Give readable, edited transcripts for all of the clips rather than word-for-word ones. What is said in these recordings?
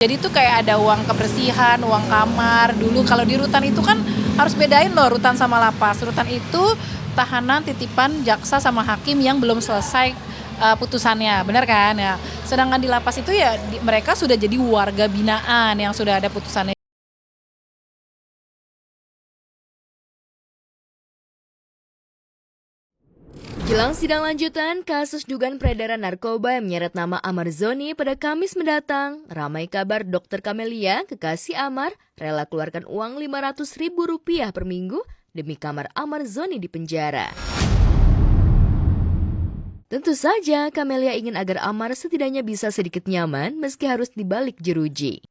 Jadi tuh kayak ada uang kebersihan, uang kamar. Dulu kalau di rutan itu kan harus bedain loh rutan sama lapas. Rutan itu tahanan titipan jaksa sama hakim yang belum selesai putusannya, benar kan? Ya. Sedangkan di lapas itu ya mereka sudah jadi warga binaan yang sudah ada putusannya. Jelang sidang lanjutan, kasus dugaan peredaran narkoba yang menyeret nama Amar Zoni pada Kamis mendatang, ramai kabar Dr. Kamelia, kekasih Amar, rela keluarkan uang Rp500.000 per minggu demi kamar Amar Zoni di penjara. Tentu saja, Kamelia ingin agar Amar setidaknya bisa sedikit nyaman meski harus dibalik jeruji.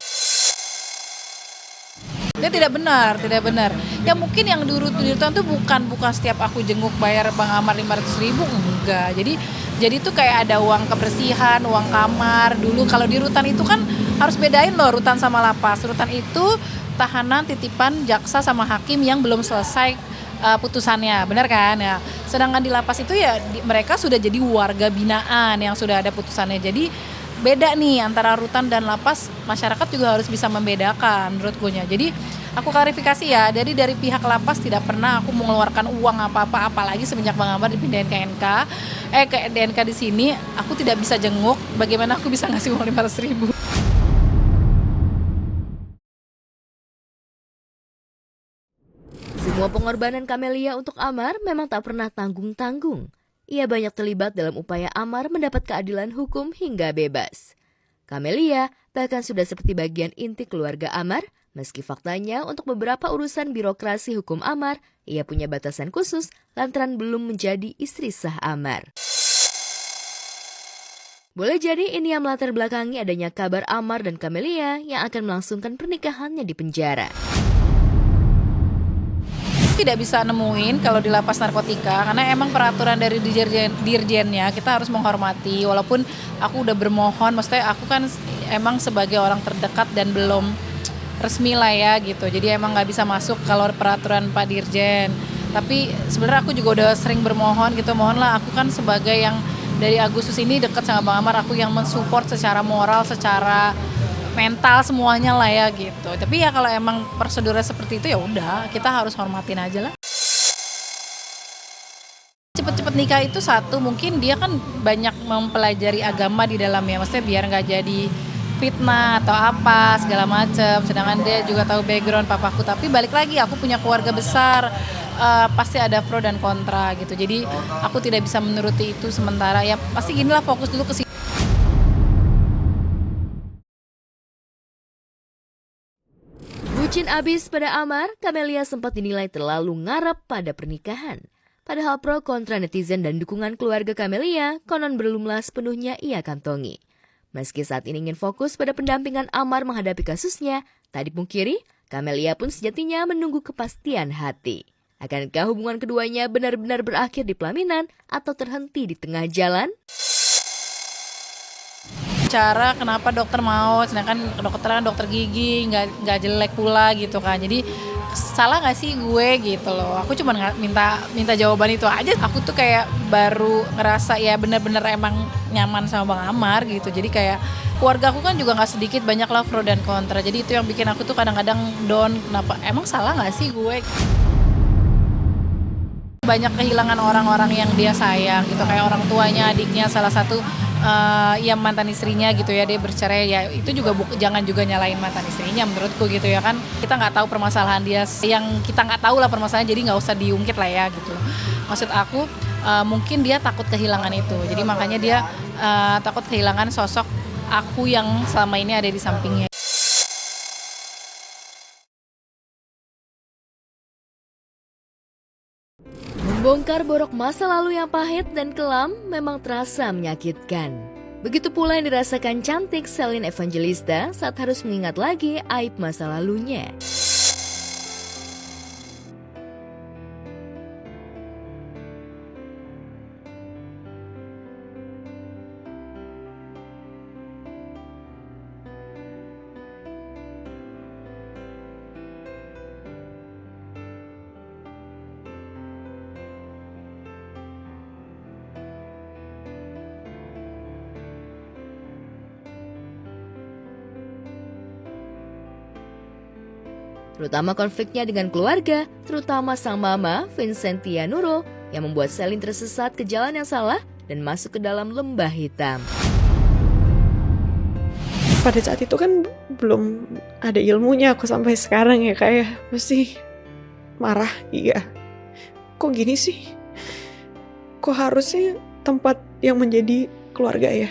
Dia tidak benar, tidak benar. Ya mungkin yang di rutan tuh bukan setiap aku jenguk bayar Bang Amar 500.000, enggak. Jadi tuh kayak ada uang kebersihan, uang kamar. Dulu kalau di rutan itu kan harus bedain loh rutan sama lapas. Rutan itu tahanan titipan jaksa sama hakim yang belum selesai putusannya, benar kan? Ya. Sedangkan di lapas itu ya mereka sudah jadi warga binaan yang sudah ada putusannya. Jadi beda nih antara rutan dan lapas, masyarakat juga harus bisa membedakan menurutku nya. Jadi aku klarifikasi ya, dari pihak lapas tidak pernah aku mengeluarkan uang apa-apa, apalagi semenjak Bang Amar dipindahin ke NK, ke DNK di sini, aku tidak bisa jenguk, bagaimana aku bisa ngasih uang 500.000. Semua pengorbanan Kamelia untuk Amar memang tak pernah tanggung-tanggung. Ia banyak terlibat dalam upaya Amar mendapat keadilan hukum hingga bebas. Kamelia bahkan sudah seperti bagian inti keluarga Amar, meski faktanya untuk beberapa urusan birokrasi hukum Amar, ia punya batasan khusus lantaran belum menjadi istri sah Amar. Boleh jadi ini yang melatar belakangi adanya kabar Amar dan Kamelia yang akan melangsungkan pernikahannya di penjara. Tidak bisa nemuin kalau di lapas narkotika karena emang peraturan dari dirjennya kita harus menghormati, walaupun aku udah bermohon, maksudnya aku kan emang sebagai orang terdekat dan belum resmi lah ya gitu, jadi emang nggak bisa masuk kalau peraturan Pak Dirjen. Tapi sebenarnya aku juga udah sering bermohon gitu, mohonlah, aku kan sebagai yang dari Agustus ini dekat sama Bang Amar, aku yang mensupport secara moral, secara mental, semuanya lah ya gitu. Tapi ya kalau emang prosedurnya seperti itu ya udah, kita harus hormatin aja lah. Cepet-cepet nikah itu satu, mungkin dia kan banyak mempelajari agama di dalamnya, maksudnya biar nggak jadi fitnah atau apa segala macem. Sedangkan dia juga tahu background papaku, tapi balik lagi aku punya keluarga besar, pasti ada pro dan kontra gitu. Jadi aku tidak bisa menuruti itu sementara, ya pasti ginilah, fokus dulu ke sini. Bucin abis pada Amar, Kamelia sempat dinilai terlalu ngarep pada pernikahan. Padahal pro kontra netizen dan dukungan keluarga Kamelia konon belumlah sepenuhnya ia kantongi. Meski saat ini ingin fokus pada pendampingan Amar menghadapi kasusnya, tak dipungkiri, Kamelia pun sejatinya menunggu kepastian hati. Akankah hubungan keduanya benar-benar berakhir di pelaminan atau terhenti di tengah jalan? Cara kenapa dokter mau, sedangkan kedokteran dokter gigi nggak jelek pula gitu kan. Jadi salah nggak sih gue gitu loh, aku cuma minta jawaban itu aja. Aku tuh kayak baru ngerasa ya bener-bener emang nyaman sama Bang Amar gitu. Jadi kayak keluarga aku kan juga nggak sedikit, banyak lah pro dan kontra. Jadi itu yang bikin aku tuh kadang-kadang down, kenapa emang salah nggak sih gue. Banyak kehilangan orang-orang yang dia sayang gitu, kayak orang tuanya, adiknya, salah satu ya mantan istrinya gitu ya, dia bercerai ya, itu juga jangan juga nyalain mantan istrinya menurutku gitu ya kan. Kita nggak tahu permasalahan dia, yang kita nggak tahu lah permasalahan, jadi nggak usah diungkit lah ya gitu. Maksud aku mungkin dia takut kehilangan itu, jadi makanya dia takut kehilangan sosok aku yang selama ini ada di sampingnya. Membongkar borok masa lalu yang pahit dan kelam memang terasa menyakitkan. Begitu pula yang dirasakan cantik Celine Evangelista saat harus mengingat lagi aib masa lalunya. terutama konfliknya dengan keluarga, terutama sang mama, Vincentia Nurul, yang membuat Selin tersesat ke jalan yang salah dan masuk ke dalam lembah hitam. Pada saat itu kan belum ada ilmunya aku sampai sekarang ya, kayak masih marah. Iya, kok gini sih? Kok harusnya tempat yang menjadi keluarga ya?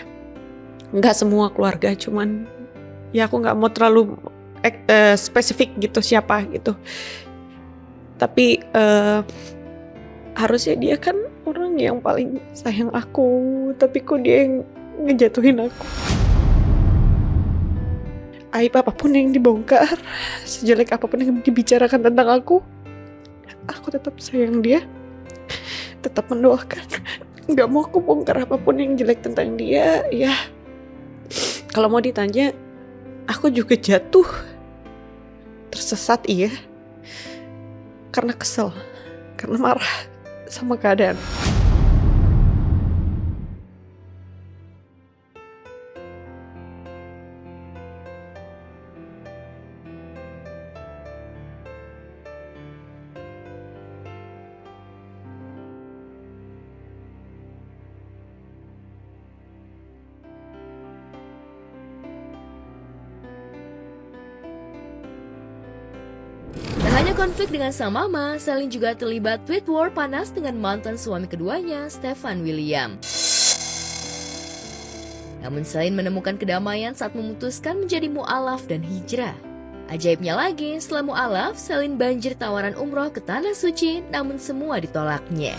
Nggak semua keluarga, cuman ya aku nggak mau terlalu spesifik gitu siapa gitu. Tapi harusnya dia kan orang yang paling sayang aku, tapi kok dia yang ngejatuhin aku. Aib apapun yang dibongkar, sejelek apapun yang dibicarakan tentang aku tetap sayang dia, tetap mendoakan. Gak mau aku bongkar apapun yang jelek tentang dia. Ya, kalau mau ditanya, aku juga jatuh, tersesat iya, karena kesel, karena marah sama keadaan. Tak hanya konflik dengan sang mama, Selin juga terlibat tweet war panas dengan mantan suami keduanya, Stefan William. Namun Selin menemukan kedamaian saat memutuskan menjadi mu'alaf dan hijrah. Ajaibnya lagi, setelah mu'alaf, Selin banjir tawaran umroh ke Tanah Suci, namun semua ditolaknya.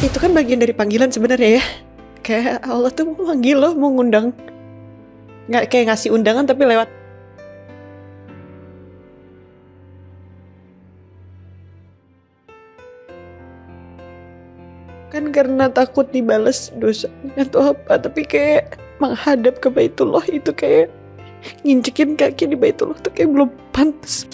Itu kan bagian dari panggilan sebenarnya ya. Kayak Allah tuh mau manggil lo, mau ngundang. Nggak kayak ngasih undangan tapi lewat. Kan karena takut dibales dosanya atau apa. Tapi kayak menghadap ke Baitullah itu kayak nginjekin kaki di Baitullah tuh kayak belum pantas.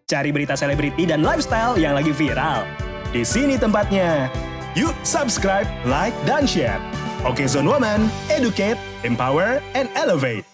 Cari berita selebriti dan lifestyle yang lagi viral. Di sini tempatnya. Yuk subscribe, like, dan share. Oke Zone Woman, educate, empower, and elevate.